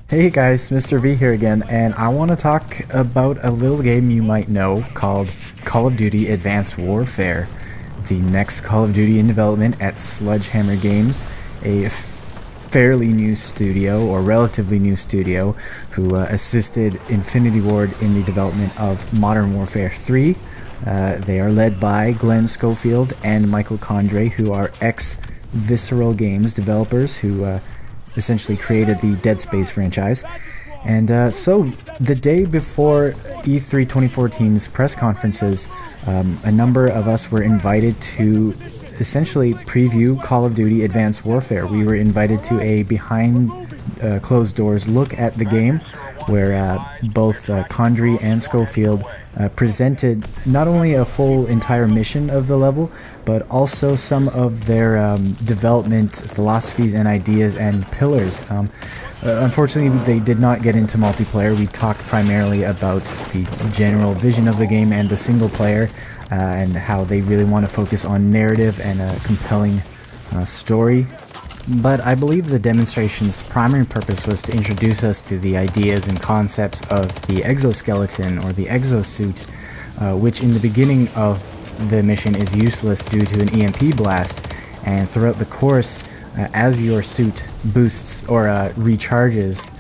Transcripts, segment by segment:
Hey guys, Mr. V here again, and I want to talk about a little game you might know called Call of Duty Advanced Warfare, the next Call of Duty in development at Sledgehammer Games, a fairly new studio, or relatively new studio, who assisted Infinity Ward in the development of Modern Warfare 3. They are led by Glenn Schofield and Michael Condrey, who are ex-Visceral Games developers who essentially created the Dead Space franchise. And so the day before E3 2014's press conferences, a number of us were invited to essentially preview Call of Duty Advanced Warfare. We were invited to a behind closed doors look at the game, where both Condrey and Schofield presented not only a full entire mission of the level, but also some of their development philosophies and ideas and pillars. Unfortunately, they did not get into multiplayer. We talked primarily about the general vision of the game and the single player, and how they really want to focus on narrative and a compelling story. But I believe the demonstration's primary purpose was to introduce us to the ideas and concepts of the exoskeleton, or the exosuit, which in the beginning of the mission is useless due to an EMP blast, and throughout the course, as your suit boosts or recharges,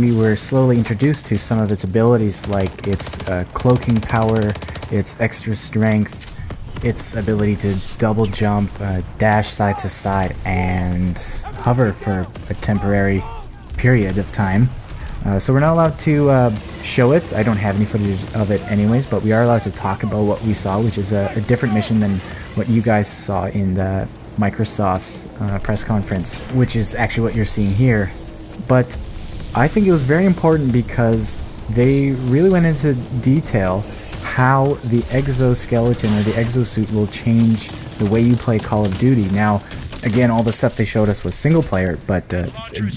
we were slowly introduced to some of its abilities, like its cloaking power, its extra strength, its ability to double jump, dash side to side, and hover for a temporary period of time. So we're not allowed to show it. I don't have any footage of it anyways, but we are allowed to talk about what we saw, which is a different mission than what you guys saw in the Microsoft's press conference, which is actually what you're seeing here. But I think it was very important because they really went into detail how the exoskeleton or the exosuit will change the way you play Call of Duty. Now, again, all the stuff they showed us was single player, but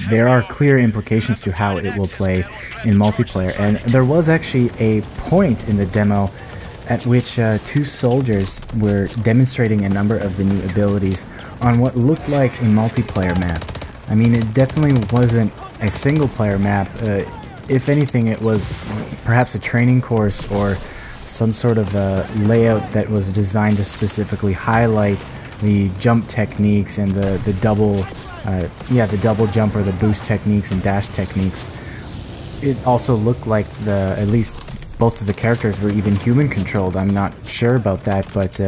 there are clear implications to how it will play in multiplayer. And there was actually a point in the demo at which two soldiers were demonstrating a number of the new abilities on what looked like a multiplayer map. I mean, it definitely wasn't a single player map. If anything, it was perhaps a training course or some sort of a layout that was designed to specifically highlight the jump techniques and the double jump or the boost techniques and dash techniques. It also looked like at least both of the characters were even human controlled. I'm not sure about that, but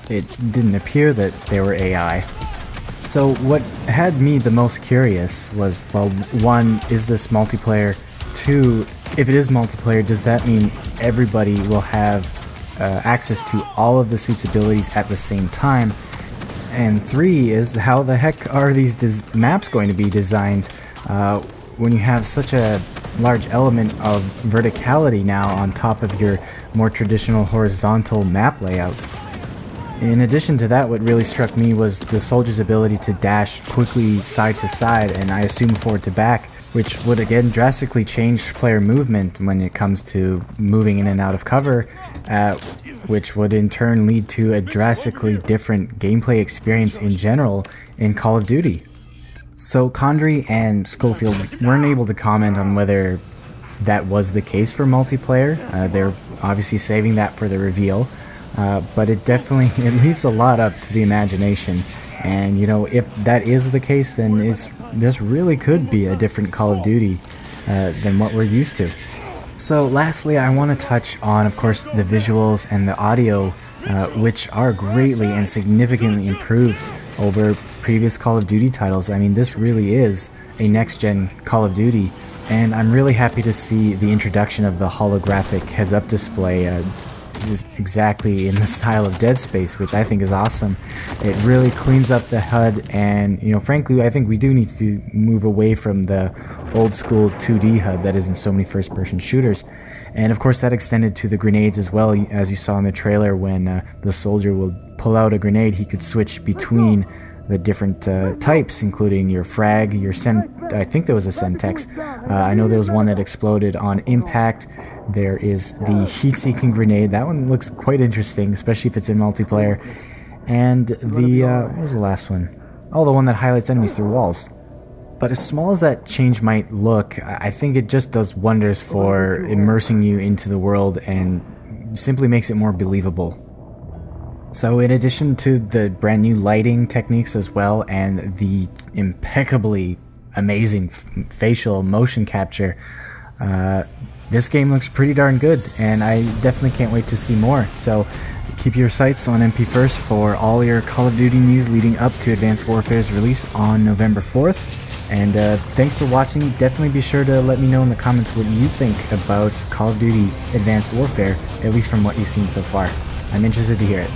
it didn't appear that they were AI. So what had me the most curious was, well, one, is this multiplayer? Two, if it is multiplayer, does that mean everybody will have access to all of the suit's abilities at the same time? And three is, how the heck are these maps going to be designed when you have such a large element of verticality now on top of your more traditional horizontal map layouts? In addition to that, what really struck me was the soldier's ability to dash quickly side to side, and I assume forward to back, which would again drastically change player movement when it comes to moving in and out of cover, which would in turn lead to a drastically different gameplay experience in general in Call of Duty. So Condrey and Schofield weren't able to comment on whether that was the case for multiplayer. They're obviously saving that for the reveal. But it leaves a lot up to the imagination, and you know, if that is the case, then this really could be a different Call of Duty than what we're used to. So lastly, I want to touch on, of course, the visuals and the audio, which are greatly and significantly improved over previous Call of Duty titles. I mean, this really is a next-gen Call of Duty, and I'm really happy to see the introduction of the holographic heads-up display is exactly in the style of Dead Space, which I think is awesome. It really cleans up the HUD, and you know, frankly, I think we do need to move away from the old school 2D HUD that is in so many first-person shooters. And of course, that extended to the grenades as well. As you saw in the trailer, when the soldier will pull out a grenade, he could switch between the different types, including your frag, your I think there was a Semtex. I know there was one that exploded on impact. There is the heat-seeking grenade. That one looks quite interesting, especially if it's in multiplayer. And the what was the last one? Oh, the one that highlights enemies through walls. But as small as that change might look, I think it just does wonders for immersing you into the world and simply makes it more believable. So in addition to the brand new lighting techniques as well and the impeccably amazing facial motion capture, this game looks pretty darn good, and I definitely can't wait to see more. So keep your sights on MP First for all your Call of Duty news leading up to Advanced Warfare's release on November 4th. And thanks for watching. Definitely be sure to let me know in the comments what you think about Call of Duty Advanced Warfare, at least from what you've seen so far. I'm interested to hear it.